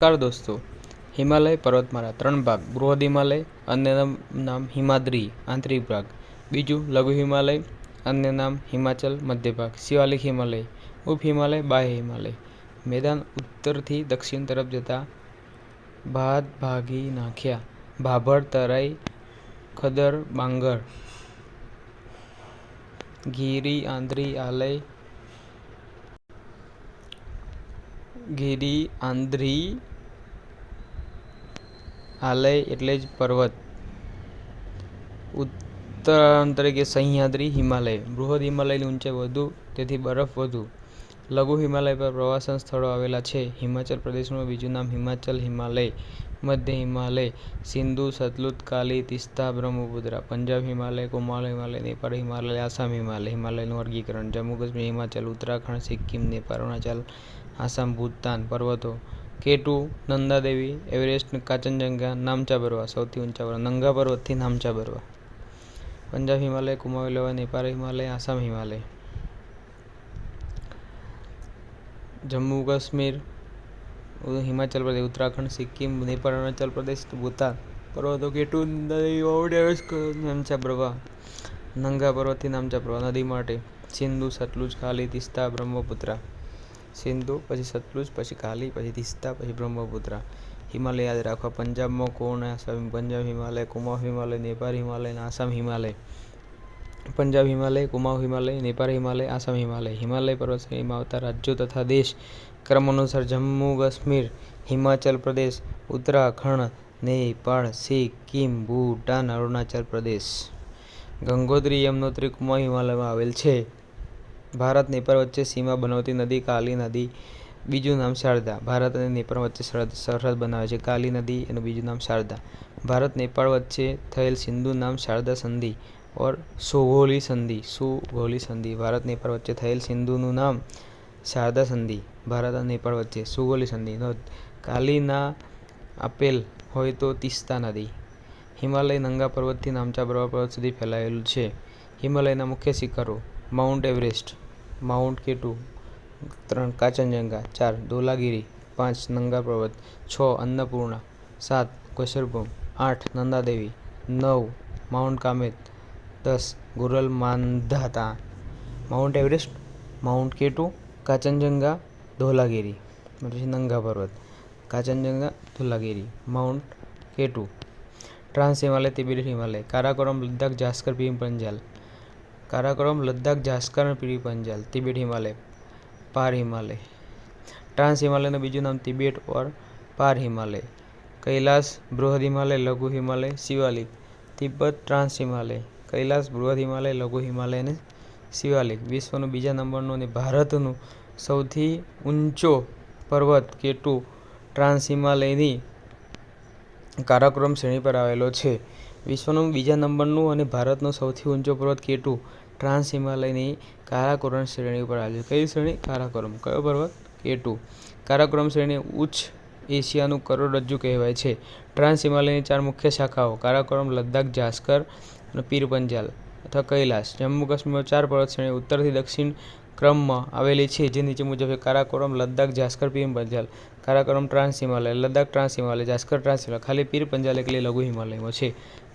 નમસ્કાર દોસ્તો, હિમાલય પર્વતમાળા 3 ભાગ: બૃહદ હિમાલય, અન્ય નામ હિમાદ્રી આંતરિક ભાગ. બીજું લઘુ હિમાલય, અન્ય નામ હિમાચલ મધ્ય ભાગ. શિવાલિક હિમાલય, ઉપ હિમાલય, બાહ્ય હિમાલય. મેદાન ઉત્તરથી દક્ષિણ તરફ જતા ભાત ભાગી નાખ્યા. ભાભર, તરાઈ, ખદર, બાંગર, ગીરી આંદ્રી એટલે જ પર્વત. ઉત્તરાયણ તરીકે સહ્યાદ્રી હિમાલય. બૃહદ હિમાલયની ઊંચાઈ વધુ, તેથી બરફ વધુ. લઘુ હિમાલય પર પ્રવાસન સ્થળો આવેલા છે. હિમાચલ પ્રદેશનું બીજું નામ હિમાચલ હિમાલય. મધ્ય હિમાલય: સિંધુ, સતલુજ, કાલી, તીસ્તા, બ્રહ્મપુત્રા. પંજાબ હિમાલય, કુમાઉ હિમાલય, નેપાળ હિમાલય, આસામ હિમાલય. હિમાલયનું વર્ગીકરણ: જમ્મુ કાશ્મીર, હિમાચલ, ઉત્તરાખંડ, સિક્કિમ, નેપાળ, અરુણાચલ, આસામ, ભૂતાન. પર્વતો: કેટુ, નંદા દેવી, એવરેસ્ટ, કાંચનજંગા, નામચા બરવા. સૌથી ઊંચા પર્વત: નંગા પર્વતથી નામચા બરવા. પંજાબ હિમાલય, કુમાઉ હિમાલય, નેપાળ હિમાલય, આસામ હિમાલય. જમ્મુ કાશ્મીર, હિમાચલ પ્રદેશ, ઉત્તરાખંડ, સિક્કિમ, નેપાળ, અરુણાચલ પ્રદેશ, ભૂતાન. પર્વતો: કેટુ, નંદા દેવી, માઉન્ટ એવરેસ્ટ, નામચા બરવા. નંગા પર્વતથી નામચા બરવા. નદી માટે: સિંધુ, સતલુજ, કાલી, તીસ્તા, બ્રહ્મપુત્રા. સિંધુ, પછી સતલુજ, પછી કાલી, પછી તીસ્તા, પછી બ્રહ્મપુત્રા. હિમાલય યાદ રાખવા: પંજાબમાં પંજાબ હિમાલય, કુમાઉ હિમાલય, નેપાળ હિમાલય, આસામ હિમાલય. પંજાબ હિમાલય, કુમાઉ હિમાલય, નેપાળ હિમાલય, આસામ હિમાલય. હિમાલય પર્વતશ્રેણીમાં આવતા રાજ્યો તથા દેશ ક્રમ અનુસાર: જમ્મુ કાશ્મીર, હિમાચલ પ્રદેશ, ઉત્તરાખંડ, નેપાળ, સિક્કિમ, ભૂટાન, અરુણાચલ પ્રદેશ. ગંગોત્રી, યમનોત્રી, કુમાઉ હિમાલયમાં આવેલ છે. ભારત નેપાળ વચ્ચે સીમા બનાવતી નદી કાલી નદી, બીજું નામ શારદા. ભારત અને નેપાળ વચ્ચે સરહદ બનાવે છે કાલી નદી, એનું બીજું નામ શારદા. ભારત નેપાળ વચ્ચે થયેલ સિંધુ નામ શારદા સંધિ ઓર સુગોલી સંધિ. ભારત નેપાળ વચ્ચે થયેલ સિંધુનું નામ શારદા સંધિ. ભારત અને નેપાળ વચ્ચે સુગોલી સંધિ. નોંધ: કાલી ના આપેલ હોય તો તીસ્તા નદી. હિમાલય નંગા પર્વતથી નામચા બરવા પર્વત સુધી ફેલાયેલું છે. હિમાલયના મુખ્ય શિખરો: mount Everest, mount K two, 3 Kanchenjunga, 4 Dhaulagiri, 5 Nanga Parbat, 6 Annapurna, 7 Gasherbrum, 8 Nanda Devi, 9 mount Kamet, 10 Gurla Mandhata. Mount Everest, mount K two, Kanchenjunga, Dhaulagiri. પછી Nanga Parbat: Kanchenjunga, Dhaulagiri, mount K two. Trans Himalaya, Tibet Himalaya. Karakoram, Ladakh, Zanskar, Pir Panjal. Karakoram, Ladakh, Zanskar અને પીર પંજાલ. તિબેટ હિમાલય, પાર હિમાલય. ટ્રાન્સ હિમાલયનું બીજું નામ તિબેટ ઓર પાર હિમાલય. કૈલાસ, બૃહદ હિમાલય, લઘુ હિમાલય, શિવાલિક. તિબ્બત, ટ્રાન્સ હિમાલય. કૈલાસ, બૃહદ હિમાલય, લઘુ હિમાલય અને શિવાલિક. વિશ્વનું બીજા નંબરનું અને ભારતનું સૌથી ઊંચો પર્વત કેટુ ટ્રાન્સ હિમાલયની કારાકોરમ શ્રેણી પર આવેલો છે. વિશ્વનું બીજા નંબરનું અને ભારતનો સૌથી ઊંચો પર્વત કેટુ ટ્રાન્સ હિમાલયની કારાકોરમ શ્રેણી ઉપર આવેલો છે. કઈ શ્રેણી? કારાકોરમ. કયો પર્વત? કેટુ. કારાકોરમ શ્રેણી ઉચ્ચ એશિયાનું કરોડરજ્જુ કહેવાય છે. ટ્રાન્સ હિમાલયની 4 મુખ્ય શાખાઓ: કારાકોરમ, લદ્દાખ, જાસ્કર અને પીર પંજાલ અથવા કૈલાસ. જમ્મુ કાશ્મીરમાં 4 પર્વત શ્રેણીઓ ઉત્તરથી દક્ષિણ ક્રમમાં આવેલી છે, જે નીચે મુજબ છે: Karakoram, Ladakh, Zanskar, Pir Panjal. Karakoram trans Himalaya, Ladakh trans Himalaya, Zanskar trans Himalaya. ખાલી પીર પંજાલ એકલી લઘુ હિમાલયમાં છે.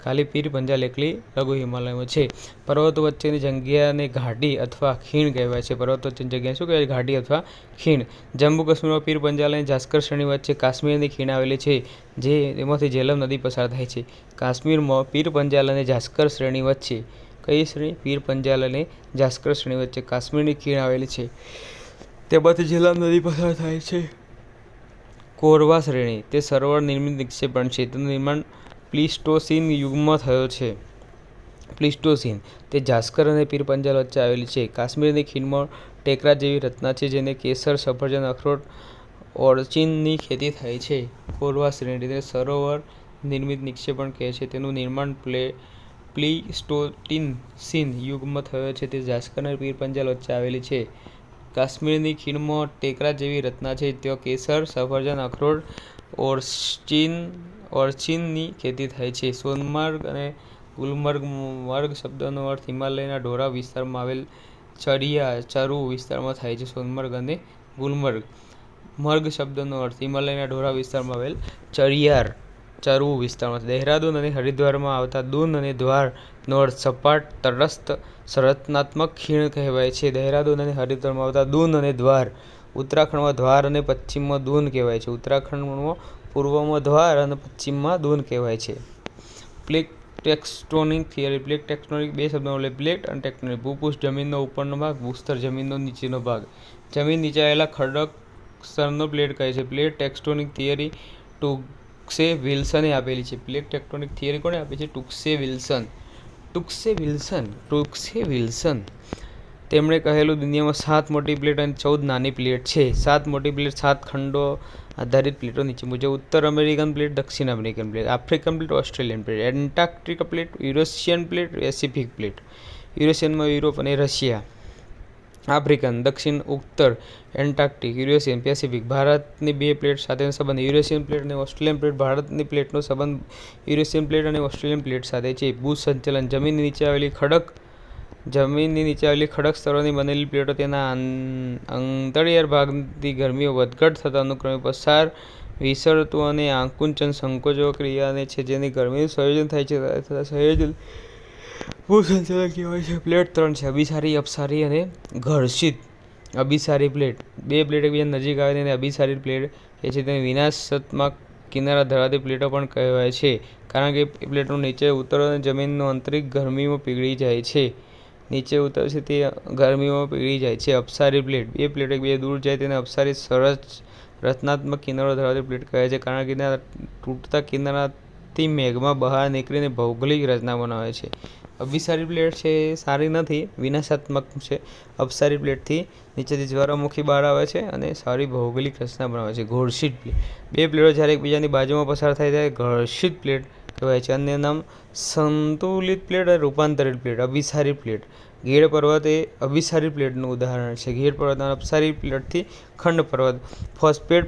ખાલી પીર પંજાલ એકલી લઘુ હિમાલયમાં છે. પર્વતો વચ્ચેની જગ્યાને ઘાટી અથવા ખીણ કહેવાય છે. પર્વતો વચ્ચેની જગ્યાને શું કહેવાય? ઘાટી અથવા ખીણ. જમ્મુ કાશ્મીરમાં પીર પંજાલ અને જાસ્કર શ્રેણી વચ્ચે કાશ્મીરની ખીણ આવેલી છે, જેમાંથી ઝેલમ નદી પસાર થાય છે. કાશ્મીરમાં પીર પંજાલ અને જાસ્કર શ્રેણી વચ્ચે કઈ શ્રેણી? પીર પંજાલ અને જાસ્કર શ્રેણી વચ્ચે કાશ્મીરની ખીણ આવેલી છે, તેમાંથી ઝેલમ નદી પસાર થાય છે. કોરવા શ્રેણી તે સરોવર નિર્મિત નિક્ષેપણ છે. તેનું નિર્માણ પ્લિસ્ટોસીન યુગમાં થયો છે. પ્લિસ્ટોસીન તે જાસ્કર અને પીર પંજાલ વચ્ચે આવેલી છે. કાશ્મીરની ખીણમાં ટેકરા જેવી રચના છે, જેને કેસર, સફરજન, અખરોટ, ઓર્ચિડની ખેતી થાય છે. કોરવા શ્રેણી તેને સરોવર નિર્મિત નિક્ષેપણ કહે છે. તેનું નિર્માણ પ્લિસ્ટોસીન યુગમાં થયો છે. તે જાસ્કર અને પીર પંજાલ વચ્ચે આવેલી છે. કાશ્મીરની ખીણમાં ટેકરા જેવી રચના છે. ત્યાં કેસર, સફરજન, અખરોટ, ઓર્ચિડની ખેતી થાય છે. સોનમાર્ગ અને ગુલમર્ગ. મર્ગ શબ્દનો અર્થ હિમાલયના ઢોળાવ વિસ્તારમાં આવેલ ચરું વિસ્તારમાં થાય છે. સોનમર્ગ અને ગુલમર્ગ. મર્ગ શબ્દનો અર્થ હિમાલયના ઢોરા વિસ્તારમાં આવેલ ચરિયાર ચરવું વિસ્તારમાં. દહેરાદૂન અને હરિદ્વારમાં આવતા દૂન અને દ્વારનો અર્થ સપાટ, તટસ્થ, સંરચનાત્મક ખીણ કહેવાય છે. દહેરાદૂન અને હરિદ્વારમાં આવતા દૂન અને દ્વાર. ઉત્તરાખંડમાં દ્વાર અને પશ્ચિમમાં દૂન કહેવાય છે. ઉત્તરાખંડમાં પૂર્વમાં દ્વાર અને પશ્ચિમમાં દૂન કહેવાય છે. Plate tectonic theory. Plate tectonic બે શબ્દોમાં મળે પ્લેટ અને ટેક્ટોનિક. ભૂપૃષ્ઠ જમીનનો ઉપરનો ભાગ, ભૂસ્તર જમીનનો નીચેનો ભાગ. જમીન નીચે આવેલા ખડક સ્તરનો પ્લેટ કહે છે. પ્લેટ ટેક્ટોનિક થિયરી ટુક્સે વિલ્સને આપેલી છે. પ્લેટ ટેક્ટોનિક થિયરી કોણે આપી છે? ટુક્સે વિલ્સન. તેમણે કહેલું દુનિયામાં 7 મોટી પ્લેટ અને 14 નાની પ્લેટ છે. 7 મોટી પ્લેટ 7 ખંડો આધારિત પ્લેટો નીચે મુજબ: ઉત્તર અમેરિકન પ્લેટ, દક્ષિણ American plate, African plate, Australian plate, Antarctic plate, Eurasian plate, Pacific plate. યુરેશિયનમાં યુરોપ અને રશિયા. આફ્રિકન, દક્ષિણ, ઉત્તર, એન્ટાર્કટિક, યુરેશિયન, પેસિફિક. ભારતની બે પ્લેટ સાથેનો સંબંધ: યુરેશિયન પ્લેટ અને ઓસ્ટ્રેલિયન પ્લેટ. ભારતની પ્લેટનો સંબંધ યુરેશિયન પ્લેટ અને ઓસ્ટ્રેલિયન પ્લેટ સાથે છે. ભૂસંચલન. જમીનની નીચે આવેલી ખડક સ્તરોની બનેલી પ્લેટો તેના અંતરિયાળ ભાગથી ગરમીઓ વધઘટ થતાં અનુક્રમે પસાર, વિસરતું અને આકુંચન સંકોચો ક્રિયાને છે જેથી ગરમીનું સંયોજન થાય છે. થતા સંયોજનને ભૂસંચલન કહેવાય છે. પ્લેટ 3 છે: અભિસારી, અપસારી અને ઘર્ષિત. અભિસારી પ્લેટ. બે પ્લેટ એકબીજાની નજીક આવે તેને અભિસારી પ્લેટ કહે છે. તેને વિનાશાત્મક કિનારા ધરાવતી પ્લેટો પણ કહેવાય છે કારણ કે પ્લેટોનું નીચે ઉતરવાથી જમીનનું આંતરિક ગરમીમાં પીગળી જાય છે. અપસારી પ્લેટ. બે પ્લેટો એકબીજાથી દૂર જાય તેને અપસારી રચનાત્મક કિનારો ધરાવતી પ્લેટ કહે છે કારણ કે તેના તૂટતા કિનારાથી મેગ્મા બહાર નીકળીને ભૌગોલિક રચના બનાવે છે. અભિસારી પ્લેટ છે એ સારી નથી, વિનાશાત્મક છે. અપસારી પ્લેટથી નીચેથી જ્વાળામુખી બહાર આવે છે અને સારી ભૌગોલિક રચના બનાવે છે. ઘર્ષિત પ્લેટ. બે પ્લેટો જ્યારે એકબીજાની બાજુમાં પસાર થાય ત્યારે ઘર્ષિત પ્લેટ કહેવાય છે. અન્ય નામ સંતુલિત પ્લેટ અને રૂપાંતરિત પ્લેટ. અભિસારી પ્લેટ. ગીર પર્વત એ અભિસારી પ્લેટનું ઉદાહરણ છે. ગીર પર્વત અપસારી પ્લેટથી ખંડ પર્વત. ફોસ્ફેટ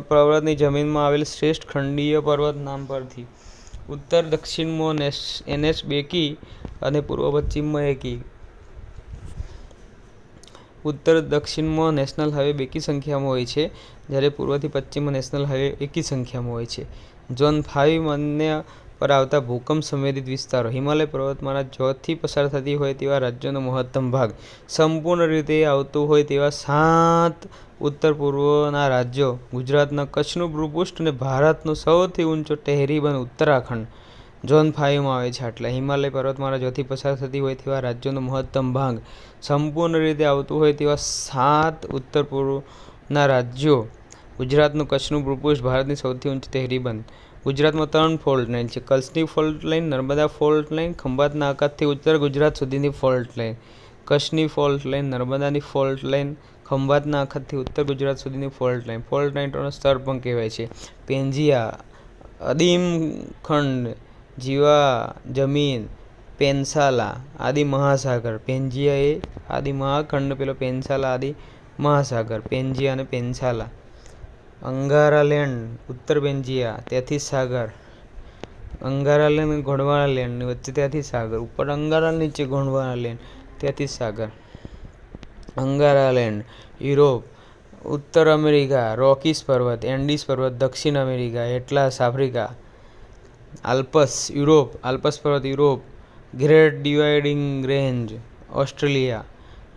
પર્વતની જમીનમાં આવેલ શ્રેષ્ઠ ખંડીય પર્વત નામ પરથી. ઉત્તર દક્ષિણમાં એનએચ બેકી અને પૂર્વ પશ્ચિમમાં એકી. ઉત્તર દક્ષિણમાં નેશનલ હાઈવે બેકી સંખ્યામાં હોય છે જ્યારે પૂર્વથી પશ્ચિમમાં નેશનલ હાઈવે એકી સંખ્યામાં હોય છે. ઝોન 5 માન્ય પર આવતા ભૂકંપ સંવેદિત વિસ્તારો. હિમાલય પર્વતમાળા જ્યોથી પસાર થતી હોય તેવા રાજ્યોનો મહત્તમ ભાગ. સંપૂર્ણ રીતે આવતું હોય તેવા 7 ઉત્તર પૂર્વના રાજ્યો. ગુજરાતના કચ્છનું ભૂપૃષ્ઠ અને ભારતનો સૌથી ઊંચો ટેહરી બંધ ઉત્તરાખંડ ઝોન 5 માં આવે છે. આટલા. હિમાલય પર્વતમાળા જ્યોથી પસાર થતી હોય તેવા રાજ્યોનો મહત્તમ ભાગ. સંપૂર્ણ રીતે આવતું હોય તેવા 7 ઉત્તર પૂર્વના રાજ્યો. ગુજરાતનું કચ્છનું ભૂપૃષ્ઠ, ભારતની સૌથી ઊંચી ટેહરી બંધ. ગુજરાતમાં 3 ફોલ્ટ લાઇન છે: કચ્છની fault line, Narmada fault line, ખંભાતના અખાતથી ઉત્તર ગુજરાત સુધીની ફોલ્ટ લાઇન. કચ્છની ફોલ્ટ લાઇન, નર્મદાની ફોલ્ટ લાઇન, ખંભાતના અખાતથી ઉત્તર ગુજરાત સુધીની ફોલ્ટ લાઇન. ફોલ્ટ લાઇનોના સ્તર પણ કહેવાય છે: પેંજિયા, અદીમ ખંડ, જીવા જમીન, પેન્સાલા, આદિ મહાસાગર. પેંજિયા એ આદિ મહાખંડ, પેન્સાલા આદિ મહાસાગર. પેંજિયા અને પેન્સાલા. અંગારા લેન્ડ, ઉત્તર પેંજિયા, ત્યાંથી સાગર. અંગારા લેન્ડ અને ગોંડવાના લેન્ડની વચ્ચે ત્યાંથી સાગર. ઉપર અંગારા, નીચે ગોંડવાના લેન્ડ, ત્યાંથી સાગર. Angara land. યુરોપ. ઉત્તર અમેરિકા, રોકીસ પર્વત, એન્ડીઝ પર્વત. દક્ષિણ America, Atlas, Africa. Alps, Europe. Alps પર્વત, Europe. Great dividing range, Australia.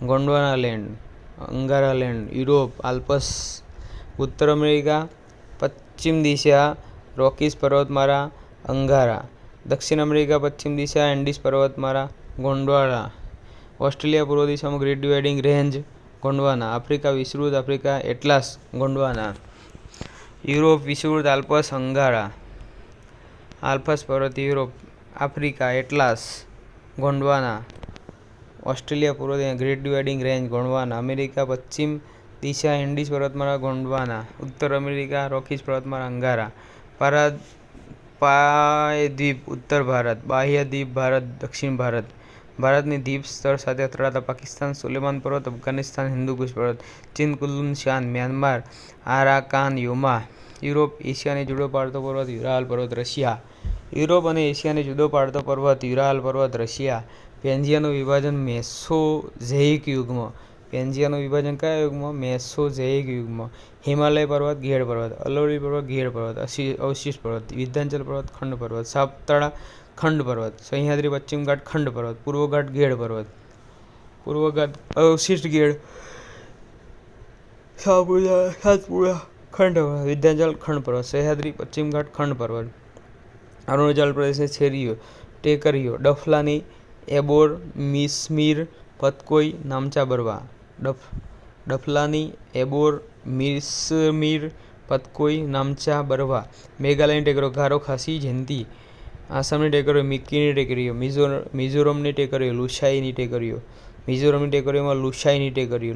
Gondwana land, Angara land, Europe. Alps, ઉત્તર અમેરિકા. પશ્ચિમ દિશા રોકીસ પર્વતમાળા, અંગારા. દક્ષિણ અમેરિકા પશ્ચિમ દિશા એન્ડીઝ પર્વતમાળા, ગોંડવાના. ઓસ્ટ્રેલિયા પૂર્વ દિશામાં great dividing range, Gondwana. Africa વિષુવવૃત્ત, આફ્રિકા, એટલાસ, ગોંડવાના. યુરોપ વિષુવવૃત્ત, આલ્પ્સ, અંગારા. આલ્પ્સ પર્વત, Europe. Africa, Atlas, Gondwana. Australia પૂર્વ દિશા great dividing range, Gondwana. America પશ્ચિમ દિશા એન્ડીઝ પર્વતમાળા, ગોંડવાના. ઉત્તર અમેરિકા રોકીસ પર્વતમાળા, અંગારા. પાયદ્વીપ, ઉત્તર ભારત. બાહ્ય દ્વીપ, ભારત, દક્ષિણ ભારત. ભારતની દ્વીપ સ્તર સાથે અથડાતા પાકિસ્તાન, સુલેમાન પર્વત, અફઘાનિસ્તાન, હિન્દુકુશ પર્વત, ચીન, કુલ્લુન શાન, મ્યાનમાર, આરાકાન યોમા. યુરોપ. એશિયાને જુદો પાડતો પર્વત, યુરાલ પર્વત, રશિયા. યુરોપ અને એશિયાને જુદો પાડતો પર્વત, યુરાલ પર્વત, રશિયા. પેંજિયાનું વિભાજન મેસોઝોઇક યુગમાં. પેન્જિયાનું વિભાજન કયા યુગમાં? મેસોઝોઇક યુગમાં. હિમાલય પર્વત, ગેડ પર્વત. અરવલ્લી પર્વત, ગેડ પર્વત. અવશિષ્ટ પર્વત. વિંધ્યાચલ પર્વત, ખંડ પર્વત. સાપતાળા, ખંડ પર્વત. સહ્યાદ્રી પશ્ચિમ ઘાટ, ખંડ પર્વત. પૂર્વ ઘાટ, ગેડ પર્વત. પૂર્વ ઘાટ, અવશિષ્ટ ગેડ. સાતપુડા, ખંડ પર્વત. વિંધ્યાચલ, ખંડ પર્વત. સહ્યાદ્રી પશ્ચિમ ઘાટ, ખંડ પર્વત. અરુણાચલ પ્રદેશની છેરીઓ, ટેકરીઓ. ડફલાની, એબોર, મિસમીર, પતકોઈ, નામચા બરવા. ડફલાની, એબોર, મિસમીર, પતકોઈ, નામચા બરવા. મેઘાલયની ટેકરીઓ, ગારો, ખાસી, જયંતી. આસામની ટેકરીઓ, મિકીની ટેકરીઓ. મિઝોરમની ટેકરીઓ, લુસાઈની ટેકરીઓ. મિઝોરમની ટેકરીઓમાં લુસાઈની ટેકરીઓ.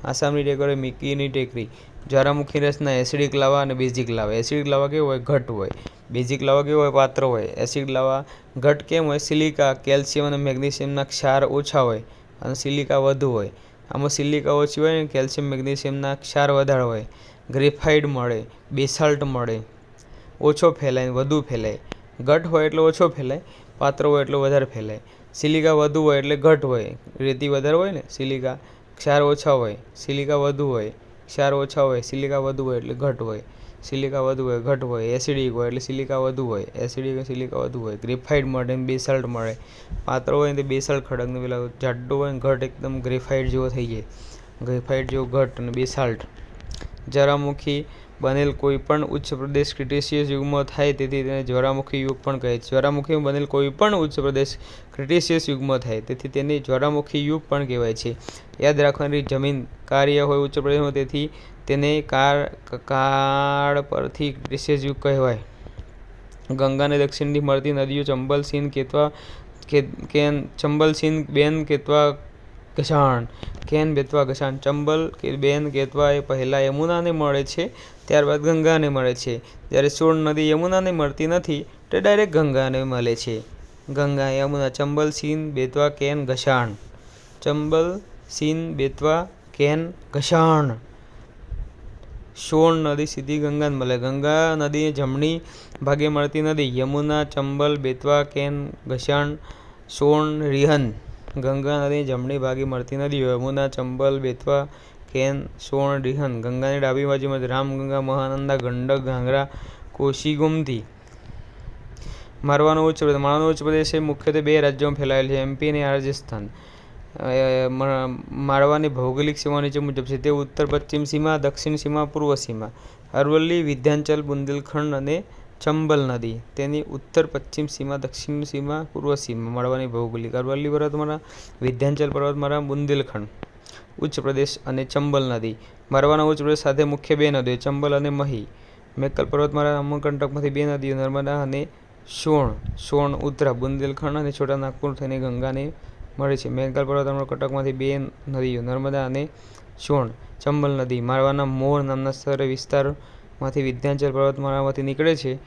આસામની ટેકરીઓ, મિકીની ટેકરી. જ્વારામુખી રચના એસિડિક લાવા અને બેઝિક લાવા. એસિડિક લાવા કેવો હોય? ઘટ હોય. બેઝિક લાવા કેવો હોય? પાત્ર હોય. એસિડ લાવા ઘટ કેમ હોય? સિલિકા, કેલ્શિયમ અને મેગ્નેશિયમના ક્ષાર ઓછા હોય અને સિલિકા વધુ હોય. આમાં સિલિકા ઓછી હોય ને કેલ્શિયમ મેગ્નેશિયમના ક્ષાર વધારે હોય. ગ્રેફાઇટ મળે, બેસાલ્ટ મળે. ઓછો ફેલાય, વધુ ફેલાય. ઘટ હોય એટલે ઓછો ફેલાય, પાત્ર હોય એટલે વધારે ફેલાય. સિલિકા વધુ હોય એટલે ઘટ હોય, રેતી વધારે હોય ને. સિલિકા ક્ષાર ઓછા હોય, સિલિકા વધુ હોય. ક્ષાર ઓછા હોય, સિલિકા વધુ હોય એટલે ઘટ હોય. સિલિકા વધુ હોય, ઘટ હોય. એસિડિક હોય એટલે સિલિકા વધુ હોય, એસિડિક સિલિકા વધુ હોય. ગ્રેફાઇટ મળે ને બેસાલ્ટ મળે. પાત્ર હોય ને તે બેસાલ્ટ ખડક ને પેલા જાડો હોય ને ઘટ એકદમ ગ્રેફાઇટ જેવો થઈ જાય. ગ્રેફાઇટ જેવો ઘટ અને બેસાલ્ટ. જ્વારામુખી બનેલ કોઈ પણ ઉચ્ચ પ્રદેશ ક્રિટેશિયસ યુગમાં થાય તેથી તેને જ્વારામુખી યુગ પણ કહે છે. જ્વારામુખીમાં બનેલ કોઈ પણ ઉચ્ચ પ્રદેશ ક્રિટેશિયસ યુગમાં થાય તેથી તેને જ્વારામુખી યુગ પણ કહેવાય છે. યાદ રાખવાની, જમીન કાર્ય હોય ઉચ્ચ પ્રદેશમાં તેથી તેને કાળ પરથી ક્રિટેશિયસ યુગ કહેવાય. ગંગાને દક્ષિણથી મળતી નદીઓ ચંબલ, સિંધ, ચંબલ, સિંધ, બેન, કેતવા, ઘસાણ. કેન, બેતવા, ઘસાણ. ચંબલ, બેન, કેતવા એ પહેલાં યમુનાને મળે છે, ત્યારબાદ ગંગાને મળે છે. જ્યારે સોન નદી યમુનાને મળતી નથી તે ડાયરેક્ટ ગંગાને મળે છે. ગંગા, યમુના. ચંબલ, સિંધ, બેતવા, કેન, ઘસાણ. ચંબલ, સિંધ, બેતવા, કેન, ઘસાણ. સોન નદી સીધી ગંગાને મળે. ગંગા નદી જમણી ભાગે મળતી નદી યમુના, ચંબલ, બેતવા, કેન, ઘસાણ, સોન, રિહન. ગંગા નદી જમણી ભાગે મળતી નદીઓ યમુના, ચંબલ, બેતવા, કેન, સોન, રિહન. ગંગાની ડાબી બાજુમાં રામગંગા, મહાનંદા, ગંડક, ઘાઘરા, કોશી, ગોમતી. માળવાનો ઉચ્ચ પ્રદેશ. માળવાનો ઉચ્ચ પ્રદેશ એ મુખ્યત્વે બે રાજ્યોમાં ફેલાયેલ છે, એમપી અને રાજસ્થાન. માળવાની ભૌગોલિક સીમા નીચે મુજબ છે. તે ઉત્તર પશ્ચિમ સીમા, દક્ષિણ સીમા, પૂર્વ સીમા. અરવલ્લી, વિંધ્યાચલ, બુંદેલખંડ અને ચંબલ નદી. તેની ઉત્તર પશ્ચિમ સીમા, દક્ષિણ સીમા, પૂર્વ સીમા. માળવાની ભૌગોલિક. અરવલ્લી પર્વતમાળા, વિંધ્યાચલ પર્વતમાળા, બુંદેલખંડ ઉચ્ચ પ્રદેશ અને ચંબલ નદી. માળવાના ઉચ્ચ પ્રદેશ સાથે મુખ્ય બે નદીઓ ચંબલ અને મહી. મેકલ પર્વતમાળા, અમરકંટકમાંથી બે નદીઓ નર્મદા અને સોણ ઉત્તરા, બુંદેલખંડ અને છોટા નાગપુર થઈને ગંગાને મળે છે. મેકલ પર્વત અમરકંટકમાંથી બે નદીઓ નર્મદા અને સોણ. ચંબલ નદી માળવાના મોર નામના સ્થળે વિસ્તારમાંથી વિંધ્યાચલ પર્વતમાળામાંથી નીકળે છે,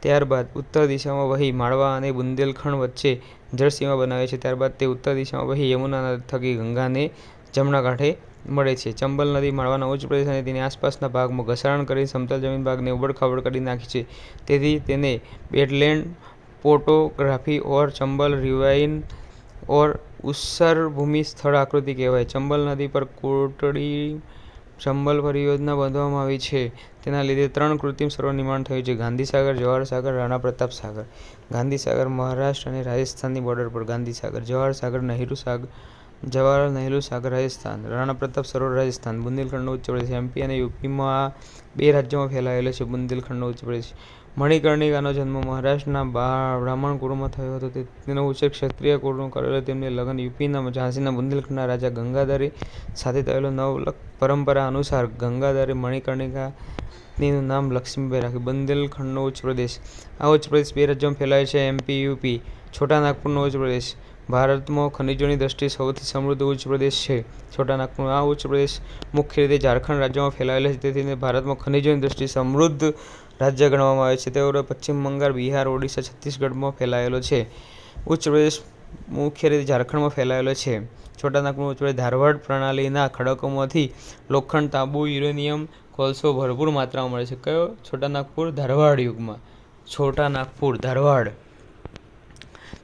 ત્યારબાદ ઉત્તર દિશામાં વહી માળવા અને બુંદેલખંડ વચ્ચે જળસીમા બનાવે છે. ત્યારબાદ તે ઉત્તર દિશામાં વહી યમુના થકી ગંગાને જમણા કાંઠે મળે છે. ચંબલ નદી માળવાના ઉચ્ચ પ્રદેશ અને તેની આસપાસના ભાગમાં ઘસાણ કરી સમતલ જમીન ભાગને ઉબડખાબડ કરી નાખી છે. તેથી તેને બેડલેન્ડ ટોપોગ્રાફી ઓર ચંબલ રિવાઇન ઓર ઉસ્સર ભૂમિ સ્થળ આકૃતિ કહેવાય. ચંબલ નદી પર કોટડી ચંબલ પરિયોજના બાંધવામાં આવી છે. તેના લીધે 3 કૃત્રિમ સરોવર નિર્માણ થયું છે: ગાંધી સાગર, જવાહર સાગર, રાણા પ્રતાપ સાગર. ગાંધી સાગર મહારાષ્ટ્ર અને રાજસ્થાનની બોર્ડર પર ગાંધી સાગર. જવાહર નહેરુ સાગર રાજસ્થાન. રાણા પ્રતાપ સરોવર રાજસ્થાન. બુંદેલખંડનો ઉચ્ચ પ્રદેશ એમપી અને યુપીમાં આ બે રાજ્યોમાં ફેલાયેલો છે. બુંદેલખંડનો ઉચ્ચ પ્રદેશ. મણિકર્ણિકાનો જન્મ મહારાષ્ટ્રના બ્રાહ્મણ કુળમાં થયો હતો. તેનો ઉછેર ક્ષત્રિય કુળમાં કરેલો. તેમને લગ્ન યુપીના ઝાંસીના બુંદેલખંડના રાજા ગંગાધરે સાથે થયેલો. નવલખ પરંપરા અનુસાર ગંગાધરે મણિકર્ણિકાનું નામ લક્ષ્મીબાઈ રાખ્યું. બુંદેલખંડનો ઉચ્ચ પ્રદેશ. આ ઉચ્ચ પ્રદેશ બે રાજ્યોમાં ફેલાયો છે, એમપી, યુપી. છોટા નાગપુરનો ઉચ્ચ પ્રદેશ. ભારતમાં ખનિજોની દ્રષ્ટિએ સૌથી સમૃદ્ધ ઉચ્ચ પ્રદેશ છે છોટા નાગપુર. આ ઉચ્ચ પ્રદેશ મુખ્ય રીતે ઝારખંડ રાજ્યમાં ફેલાયેલો છે, તેથી તેને ભારતમાં ખનિજોની દ્રષ્ટિએ સમૃદ્ધ રાજ્ય ગણવામાં આવે છે. તે પશ્ચિમ બંગાળ, બિહાર, ઓડિશા, છત્તીસગઢમાં ફેલાયેલો છે. ઉચ્ચ પ્રદેશ મુખ્ય રીતે ઝારખંડમાં ફેલાયેલો છે. છોટા નાગપુર ઉચ્ચ પ્રદેશ. ધારવાડ પ્રણાલીના ખડકોમાંથી લોખંડ, તાંબુ, યુરેનિયમ, કોલસો ભરપૂર માત્રામાં મળે છે. કયો? છોટા નાગપુર. ધારવાડ યુગમાં. છોટા નાગપુર, ધારવાડ.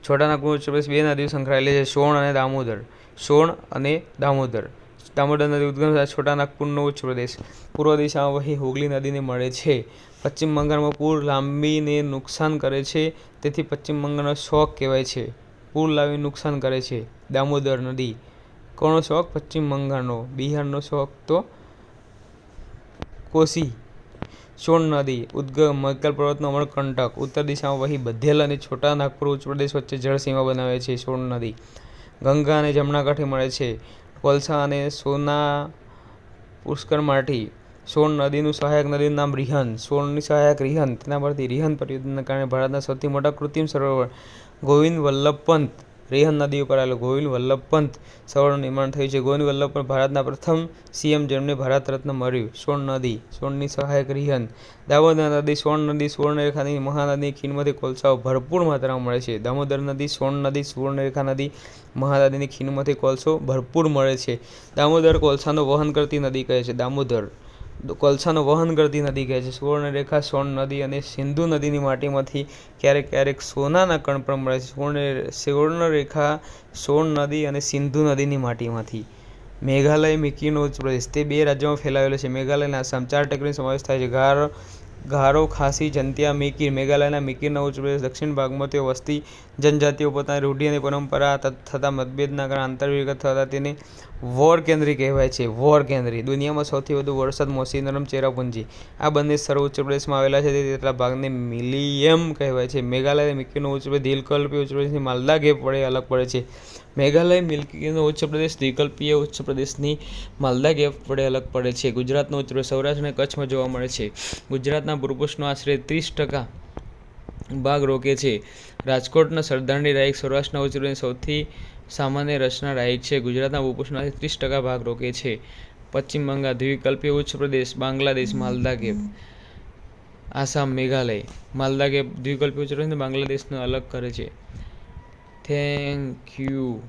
છોટા નાગપુર ઉચ્ચ પ્રદેશ બે નદીઓ સંકળાયેલી છે, સોણ અને દામોદર. સોણ અને દામોદર. દામોદર નદી ઉદ્ગમ છોટા નાગપુરનો ઉચ્ચ પ્રદેશ. પૂર્વ દિશામાં વહી હુગલી નદીને મળે છે. પશ્ચિમ બંગાળમાં પૂર લાંબીને નુકસાન કરે છે, તેથી પશ્ચિમ બંગાળનો શોક કહેવાય છે. પૂર લાંબી નુકસાન કરે છે. દામોદર નદી કોનો શોક? પશ્ચિમ બંગાળનો. બિહારનો શોક તો કોસી. સોણ નદી ઉદ્ગમ મક્કલ પર્વતનો અમરકંટક. ઉત્તર દિશામાં વહી બધેલ અને છોટા નાગપુર ઉચ્ચ પ્રદેશ વચ્ચે જળસીમા બનાવે છે. સોણ નદી ગંગા અને જમણા કાંઠે મળે છે. કોલસા અને સોના પુષ્કર માટી. સોણ નદીનું સહાયક નદીનું નામ રિહન. સોણની સહાયક રિહન. તેના પરથી રિહન પરિયોજનાના કારણે ભારતના સૌથી મોટા કૃત્રિમ સરોવર ગોવિંદ વલ્લભ પંત રિહન નદી ઉપર આવેલું ગોવિંદ વલ્લભ પંત સરોવરનું નિર્માણ થયું છે. ગોવિંદ વલ્લભ પંત ભારતના પ્રથમ સીએમ જેમને ભારત રત્ન મળ્યું. સોણ નદી સોણની સહાયક રિહન. દામોદર નદી સોણ નદી સુવર્ણરેખા મહાનદીની ખીણમાંથી કોલસાઓ ભરપૂર માત્રામાં મળે છે. દામોદર નદી સોણ નદી સુવર્ણરેખા નદી મહાનદીની ખીણમાંથી કોલસો ભરપૂર મળે છે. દામોદર કોલસાનું વહન કરતી નદી કહે છે. દામોદર કોલસાનું વહન કરતી નદી કહે છે. સુવર્ણરેખા સોણ નદી અને સિંધુ નદીની માટીમાંથી ક્યારેક ક્યારેક સોનાના કણ પણ મળે છે. સુવર્ણરેખા સોણ નદી અને સિંધુ નદીની માટીમાંથી. મેઘાલય મિકીનો ઉચ્ચ પ્રદેશ. તે 2 રાજ્યોમાં ફેલાયેલો છે, મેઘાલય અને આસામ. 4 ટેકરીનો સમાવેશ થાય છે. ગારો, ખાસી, જંતિયા, મિકીર. મેઘાલયના મિકીરના ઉચ્ચ પ્રદેશ દક્ષિણ ભાગમાં તેઓ વસ્તી જનજાતિઓ પોતાની રૂઢિ અને પરંપરા થતા મતભેદના કારણે આંતરવિગત થતા તેને વોર કેન્દ્રી કહેવાય છે. વોર કેન્દ્રી. દુનિયામાં સૌથી વધુ વરસાદ મોસી નરમ ચેરાપુંજી. આ બંને સ્થળો ઉચ્ચ પ્રદેશમાં આવેલા છે, તેથી તેટલા ભાગને મિલિયમ કહેવાય છે. મેઘાલય મિકીનો ઉચ્ચ પ્રદેશ દ્વિકલ્પીય ઉચ્ચ પ્રદેશની માલદા ગેપ વડે અલગ પડે છે. મેઘાલય મિકીનો ઉચ્ચ પ્રદેશ દ્વિકલ્પીય ઉચ્ચ પ્રદેશની માલદા ગેપ વડે અલગ પડે છે. ગુજરાતનો ઉચ્ચ પ્રદેશ સૌરાષ્ટ્ર અને કચ્છમાં જોવા મળે છે. ગુજરાતના ભૂપૃષ્ઠનો આશરે 30% ભાગ રોકે છે. રાજકોટના સરદારની રાઈક સૌરાષ્ટ્રના ઉચ્ચ પ્રદેશની સૌથી સામાન્ય રચના રાઈક છે. ગુજરાતના ભૂપૃષ્ઠનો આશરે 30% ભાગ રોકે છે. પશ્ચિમ બંગાળ દ્વિકલ્પીય ઉચ્ચ પ્રદેશ. બાંગ્લાદેશ માલદા ગેપ. આસામ મેઘાલય માલદા ગેપ દ્વિકલ્પીય ઉચ્ચ પ્રદેશ બાંગ્લાદેશને અલગ કરે છે. Thank you.